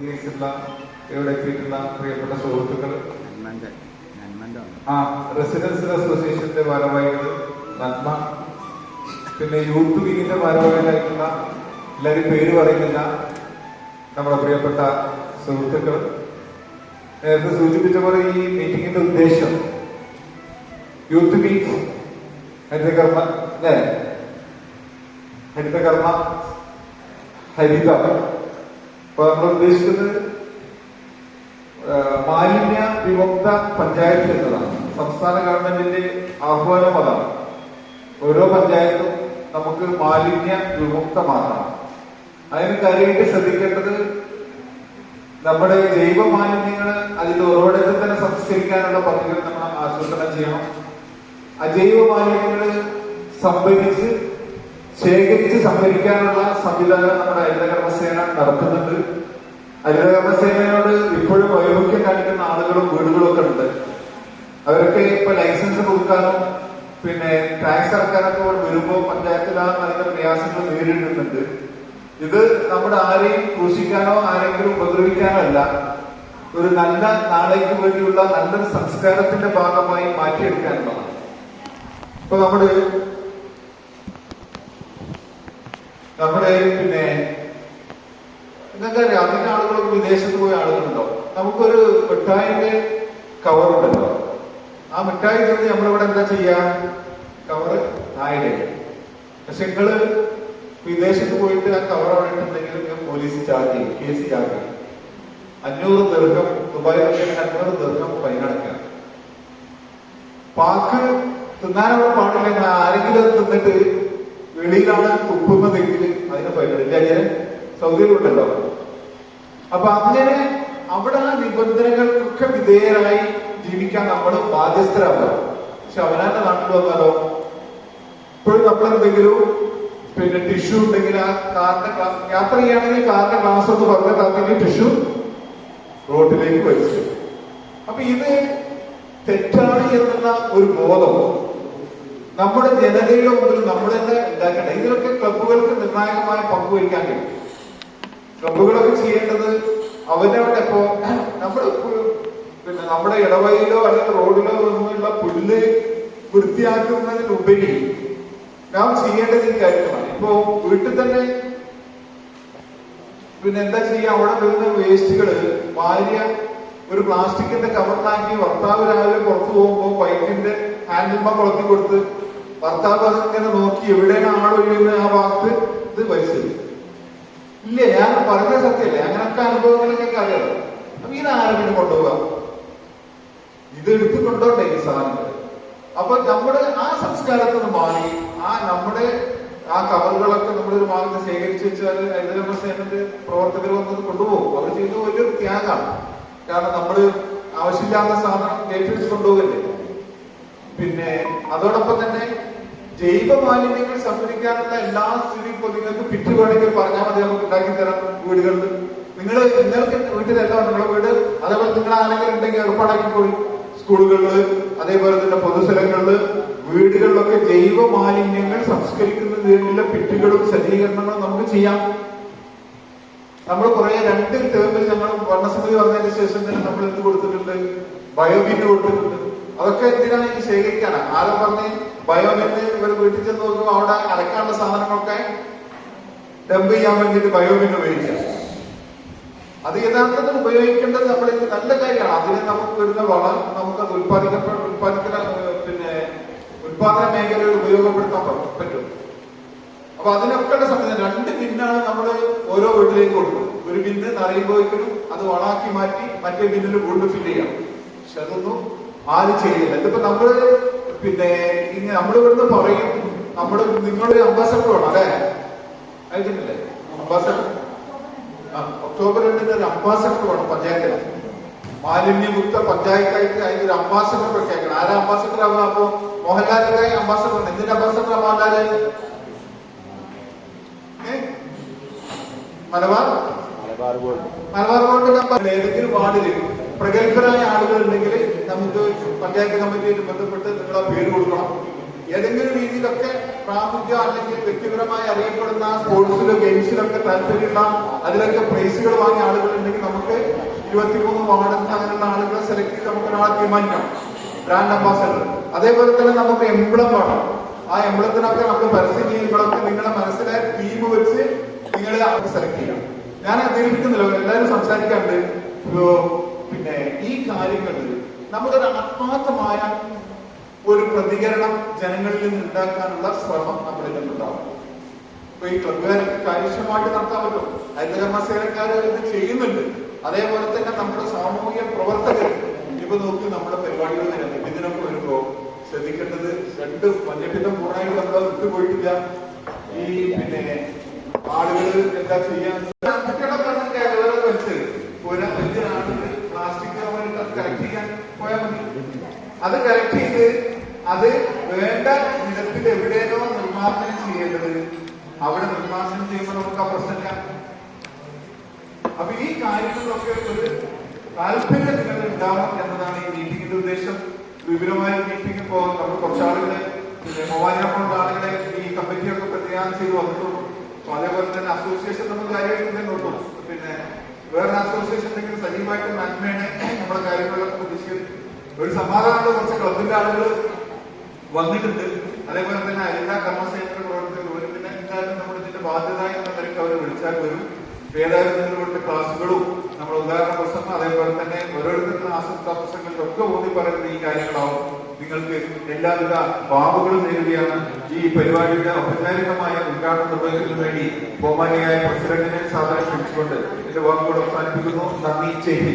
ഇവിടെ എത്തിയിട്ടുള്ള പ്രിയപ്പെട്ട സുഹൃത്തുക്കൾ, റെസിഡൻസ് അസോസിയേഷന്റെ ഭാരവാഹികൾ, നന്മ, പിന്നെ യൂത്ത് വിങ്ങിന്റെ ഭാരവാഹികളായിട്ടുള്ള എല്ലാവരും പേര് പറയുന്നില്ല, നമ്മുടെ പ്രിയപ്പെട്ട സുഹൃത്തുക്കൾ. നേരത്തെ സൂചിപ്പിച്ച പോലെ ഈ മീറ്റിംഗിന്റെ ഉദ്ദേശം യൂത്ത് മീറ്റ് ഹരിതകർമ്മ അല്ലെ ഹരിതകർമ്മ ഹരിതം. അപ്പൊ നമ്മൾ ഉദ്ദേശിക്കുന്നത് മാലിന്യ വിമുക്ത പഞ്ചായത്ത് എന്നതാണ്. സംസ്ഥാന ഗവൺമെന്റിന്റെ ആഹ്വാനം അതാണ്. ഓരോ പഞ്ചായത്തും നമുക്ക് മാലിന്യ വിമുക്തമാക്കണം. അതിന് കാര്യമായിട്ട് ശ്രദ്ധിക്കേണ്ടത് നമ്മുടെ ജൈവ മാലിന്യങ്ങൾ അതിന്റെ ഉറവിടത്തിൽ തന്നെ സംസ്കരിക്കാനുള്ള പദ്ധതികൾ നമ്മൾ ആസൂത്രണം ചെയ്യണം. അജൈവ മാലിന്യങ്ങൾ സംഭരിച്ച് ശേഖരിച്ച് സംഭരിക്കാനുള്ള സംവിധാനം നമ്മുടെ ഹരിതകർമ്മസേന നടത്തുന്നുണ്ട്. ഹരിതകർമ്മസേനയോട് ഇപ്പോഴും വൈമുഖ്യം കാണിക്കുന്ന ആളുകളും വീടുകളും ഒക്കെ ഉണ്ട്. അവരൊക്കെ ഇപ്പൊ ലൈസൻസ് കൊടുക്കാനോ പിന്നെ ടാക്സ് അടക്കാനൊക്കെ വരുമ്പോൾ പഞ്ചായത്തിലാണ് അതിന്റെ പ്രയാസങ്ങൾ നേരിടുന്നുണ്ട്. ഇത് നമ്മുടെ ആരെയും ക്രൂശിക്കാനോ ആരെങ്കിലും ഉപദ്രവിക്കാനോ അല്ല, ഒരു നല്ല നാളേക്ക് വേണ്ടിയുള്ള നല്ലൊരു സംസ്കാരത്തിന്റെ ഭാഗമായി മാറ്റിയെടുക്കാനുള്ളതാണ്. ഇപ്പൊ നമ്മുടെ പിന്നെ നിങ്ങൾക്കറിയാം, അതിന്റെ ആളുകളൊക്കെ വിദേശത്ത് പോയ ആളുകളുണ്ടോ? നമുക്കൊരു മിഠായിന്റെ കവർ ഉണ്ടല്ലോ, ആ മിഠായി തന്നെ നമ്മളിവിടെ എന്താ ചെയ്യാ, കവറ് ആയില്ലേ. പക്ഷെ നിങ്ങള് വിദേശത്ത് പോയിട്ട് ആ കവർ അവിടെ ഉണ്ടെങ്കിൽ പോലീസ് ചാർജ് ചെയ്യും, കേസ് ചാർജ് ചെയ്യും. 500 ദീർഘം, ദുബായിലൊക്കെ 500 ദീർഘം ഫൈൻ അടക്കാം. പാക്ക് തിന്നാനവിടെ പാടില്ല. ആരെങ്കിലും അത് തിന്നിട്ട് വെളിയിലാണ് തുപ്പുന്നതെങ്കിൽ അതിന് ഫൈൻ ഇല്ല. അങ്ങനെ സൗദിയിലുണ്ടല്ലോ. അപ്പൊ അങ്ങനെ അവിടെ ആ നിബന്ധനകൾക്കൊക്കെ വിധേയരായി ജീവിക്കാൻ നമ്മൾ ബാധ്യസ്ഥരാകുക. പക്ഷെ അവനാന്റെ നാട്ടിൽ വന്നാലോ ഇപ്പോഴും നമ്മളെന്തെങ്കിലും പിന്നെ ടിഷ്യൂ ഉണ്ടെങ്കിൽ ആ കാറിന്റെ യാത്ര ചെയ്യുകയാണെങ്കിൽ കാറിന്റെ ഗ്ലാസ് ഒന്ന് പറഞ്ഞിട്ടാണെങ്കിൽ ടിഷ്യൂ റോഡിലേക്ക് വലിച്ചു. അപ്പൊ ഇത് തെറ്റാണ് എന്നുള്ള ഒരു ബോധം നമ്മുടെ ജനതയുടെ മുമ്പിൽ നമ്മൾ തന്നെ ഉണ്ടാക്കേണ്ട. ഇതിലൊക്കെ ക്ലബ്ബുകൾക്ക് നിർണായകമായ പങ്കുവഹിക്കാൻ കഴിയും. ക്ലബ്ബുകളൊക്കെ ചെയ്യേണ്ടത് അവരവിടെ ഇപ്പോ നമ്മുടെ ഇടവഴിയിലോ അല്ലെങ്കിൽ റോഡിലോ നിന്നുള്ള പുല്ല് വൃത്തിയാക്കുന്നതിനുപരി നാം ചെയ്യേണ്ടത് ഈ കാര്യമാണ്. ഇപ്പോ വീട്ടിൽ തന്നെ പിന്നെ എന്താ ചെയ്യുക, അവിടെ വരുന്ന വേസ്റ്റുകള് ഭാര്യ ഒരു പ്ലാസ്റ്റിക്കിന്റെ കവറിലാക്കി ഭർത്താവ് രാവിലെ പുറത്തു പോകുമ്പോൾ ബൈക്കിന്റെ ഹാൻഡിൽമ കൊളത്തി കൊടുത്ത് ഭർത്താവ് അതിങ്ങനെ നോക്കി എവിടെയാണ് ആളൊഴിയുന്ന ആ ഭാഗത്ത് ഇത് വലിച്ചത് ഇല്ലേ. ഞാൻ പറഞ്ഞ സത്യമല്ലേ, അങ്ങനൊക്കെ അനുഭവങ്ങളൊക്കെ അറിയാലോ. അപ്പൊ ഇതാരെങ്കിലും കൊണ്ടുപോകാം, ഇത് എടുത്ത് കൊണ്ടോട്ടെ ഈ സാധനങ്ങൾ. അപ്പൊ നമ്മുടെ ആ സംസ്കാരത്തിൽ നിന്ന് മാറി നമ്മുടെ ആ കവറുകളൊക്കെ നമ്മളൊരു ഭാഗത്ത് ശേഖരിച്ച് വെച്ചാൽ ഹരിതകർമ്മസേനന്റെ പ്രവർത്തകർ വന്നത് കൊണ്ടുപോകും. അവർ ചെയ്യുന്നത് വലിയൊരു ത്യാഗമാണ്. കാരണം നമ്മള് ആവശ്യമില്ലാത്ത സാധനം ഏറ്റെടുത്ത് കൊണ്ടുപോകല്ലേ. പിന്നെ അതോടൊപ്പം തന്നെ ജൈവ മാലിന്യങ്ങൾ സംഭരിക്കാനുള്ള എല്ലാ സ്ഥിതി ഇപ്പൊ നിങ്ങൾക്ക് പിറ്റ് വേണമെങ്കിൽ പറഞ്ഞാൽ മതി, നമുക്ക് ഉണ്ടാക്കി തരാം വീടുകളിൽ. നിങ്ങൾക്ക് വീട്ടിലെല്ലാം നിങ്ങളുടെ വീട്, അതേപോലെ നിങ്ങൾ ആരെങ്കിലും ഉണ്ടെങ്കിൽ ഏർപ്പാടാക്കിപ്പോയി. സ്കൂളുകളില് അതേപോലെ തന്നെ പൊതുസ്ഥലങ്ങളില് വീടുകളിലൊക്കെ ജൈവ മാലിന്യങ്ങൾ സംസ്കരിക്കുന്നതിനുള്ള പിറ്റുകളും സജ്ജീകരണങ്ങളും നമുക്ക് ചെയ്യാം. നമ്മൾ കുറെ 2 ടേമിൽ ഞങ്ങൾ ഭരണസമിതി വന്നതിന് ശേഷം തന്നെ നമ്മൾ എന്ത് കൊടുത്തിട്ടുണ്ട്, ബയോബിന് കൊടുത്തിട്ടുണ്ട്. അതൊക്കെ എന്തിനാണ് ഇത് ശേഖരിക്കാനാണ്. ആരും പറഞ്ഞ് ബയോബിന് ഇവർ വീട്ടിൽ ചെന്ന് നോക്കുമ്പോൾ അവിടെ അരക്കാനുള്ള സാധനങ്ങളൊക്കെ ഡംപ് ചെയ്യാൻ വേണ്ടിയിട്ട് ബയോബിന് ഉപയോഗിക്കാം. അത് യഥാർത്ഥത്തിൽ ഉപയോഗിക്കേണ്ടത് നമ്മുടെ നല്ല കാര്യമാണ്. അതിന് നമുക്ക് വരുന്ന വളം നമുക്കത് ഉത്പാദന മേഖലയിൽ ഉപയോഗപ്പെടുത്താൻ പറ്റും. അപ്പൊ അതിനൊക്കെയുള്ള സംവിധാനം 2 ബിന്നാണ് നമ്മൾ ഓരോ വീട്ടിലേക്ക് കൊടുക്കുന്നത്. ഒരു ബിന്ന് നിറയുമ്പോഴേക്കും അത് വളാക്കി മാറ്റി മറ്റേ ബിന്നിൽ വീണ്ടും ഫില്ല് ചെയ്യാം. പക്ഷെ അതൊന്നും ആരും ചെയ്യുന്നില്ല. ഇതിപ്പോ നമ്മള് നമ്മൾ ഇവിടുന്ന് പറയും, നിങ്ങളുടെ അംബാസഡർ വേണം അല്ലെ, അയച്ചിട്ടില്ലേ അംബാസഡർ? ഒക്ടോബർ 2 ഒരു അംബാസഡർ വേണം പഞ്ചായത്തിന്. മാലിന്യമുക്ത പഞ്ചായത്തായിട്ട് അതിന്റെ ഒരു അംബാസഡർ പ്രഖ്യാപിക്കണം. ആരാ അംബാസഡർ ആവുക? അപ്പൊ മോഹൻലാലിന്റെ അംബാസഡർ. എന്തിന്റെ അംബാസഡർ മോഹൻലാല്? മലബാർ ബോർഡിന്റെ ഏതെങ്കിലും വാർഡില് പ്രഗത്ഭരായ ആളുകൾ ഉണ്ടെങ്കിൽ നമുക്ക് പഞ്ചായത്ത് കമ്മിറ്റിയായിട്ട് ബന്ധപ്പെട്ട് നിങ്ങൾ ആ പേര് കൊടുക്കണം. ഏതെങ്കിലും രീതിയിലൊക്കെ പ്രാമുഖ്യം അല്ലെങ്കിൽ വ്യക്തിപരമായി അറിയപ്പെടുന്ന സ്പോർട്സിലോ ഗെയിംസിലൊക്കെ താല്പര്യമുള്ള അതിലൊക്കെ പ്രൈസുകൾ വാങ്ങിയ ആളുകളുണ്ടെങ്കിൽ നമുക്ക് 23 വാർഡൻസ് അങ്ങനെയുള്ള ആളുകളെ സെലക്ട് ചെയ്ത് നമുക്ക് ഒരാളെ തീരുമാനിക്കാം, ബ്രാൻഡ് അംബാസഡർ. അതേപോലെ തന്നെ നമുക്ക് എംബ്ലം വേണം. ആ എംബ്ലത്തിനൊക്കെ നമുക്ക് പരസ്യ രീതികളൊക്കെ നിങ്ങളുടെ മനസ്സിലെ ടീം വെച്ച് നിങ്ങളെ സെലക്ട് ചെയ്യാം. ഞാൻ അധികരിപ്പിക്കുന്നില്ല, എല്ലാവരും സംസാരിക്കാറുണ്ട്. പിന്നെ ഈ കാര്യങ്ങളിൽ നമ്മളൊരു ആത്മാർത്ഥമായ ഒരു പ്രതികരണം ജനങ്ങളിൽ നിന്ന് ഉണ്ടാക്കാനുള്ള ശ്രമം നമ്മളിൽ നിന്നുണ്ടാവും. ഇപ്പൊ ഈ ക്ലബുകാർക്ക് കാര്യക്ഷമമായിട്ട് നടത്താൻ പറ്റും, ഹരിതകർമ്മസേനക്കാർ ഇത് ചെയ്യുന്നുണ്ട്. അതേപോലെ തന്നെ നമ്മുടെ സാമൂഹിക പ്രവർത്തകർ ഇപ്പൊ നോക്കി നമ്മുടെ പരിപാടികൾ ഇതിനൊക്കെ വരുമ്പോ ശ്രദ്ധിക്കേണ്ടത്, രണ്ട് മഞ്ഞപ്പിത്തം പൂർണ്ണമായിട്ട് നമ്മൾ വിട്ടുപോയിട്ടില്ല. ഈ പിന്നെ ആളുകൾ എന്താ ചെയ്യാൻ വലിയൊരാളുകൾ പ്ലാസ്റ്റിക് കറക്റ്റ് ചെയ്യാൻ പോയാൽ മതി. അത് കറക്റ്റ് ചെയ്ത് അത് വേണ്ട നിരത്തിൽ എവിടെയോ നിർമ്മാർജ്ജനം ചെയ്യേണ്ടത് അവിടെ നിർമ്മാർജ്ജനം ചെയ്യുമ്പോൾ നമുക്ക് ആ പ്രശ്നമില്ല. അപ്പൊ ഈ കാര്യങ്ങളിലൊക്കെ ഒരു താല്പര്യം നിങ്ങൾ ഉണ്ടാവണം എന്നതാണ് ഈ മീറ്റിംഗിന്റെ ഉദ്ദേശം. വിപുലമായ മീറ്റിംഗ് ഇപ്പോ നമ്മൾ കുറച്ചാളുകളെ മൂവായിരം ആളുകളെ ഈ കമ്മിറ്റിയൊക്കെ പ്രതിനിധാനം ചെയ്ത് വന്നിട്ടുള്ളൂ. അപ്പൊ അതേപോലെ തന്നെ അസോസിയേഷൻ നമ്മൾ കാര്യമായിട്ട് നോക്കും. പിന്നെ വേറെ അസോസിയേഷൻ ഉണ്ടെങ്കിൽ സജീവമായിട്ട് നന്മയാണ് നമ്മുടെ കാര്യങ്ങളിലൊക്കെ പ്രതീക്ഷിക്കുന്നത്. ഒരു സമാധാനമുള്ള കുറച്ച് ക്ലബിന്റെ ആളുകൾ വന്നിട്ടുണ്ട്. അതേപോലെ തന്നെ എല്ലാ കർമ്മസേനയുടെ പ്രവർത്തകരും പിന്നെ എന്തായാലും നമ്മുടെ ഇതിന്റെ ബാധ്യത എന്ന നിലയ്ക്ക് അവർ വിളിച്ചാൽ വരും. ഏതായാലും നിങ്ങളുടെ ക്ലാസ്സുകളും നമ്മുടെ ഉദാഹരണ പ്രസംഗം അതേപോലെ തന്നെ ഓരോരുത്തരുടെ ആശംസാ പ്രസംഗങ്ങളിലൊക്കെ ഊന്നി പറയുന്നത് ഈ കാര്യങ്ങളാവും. നിങ്ങൾക്ക് എല്ലാവിധ ഭാവുകളും നേരുകയാണ്. ഈ പരിപാടിയുടെ ഔപചാരികമായ ഉദ്ഘാടനം നിർവഹിക്കുന്നതിന് വേണ്ടി ബഹുമാനിയായ പ്രസിഡന്റിനെ സാധാരണ ക്ഷണിച്ചുകൊണ്ട് എന്റെ വാക്കുകൾ അവസാനിപ്പിക്കുന്നു. നന്ദി. ചെയ്തി.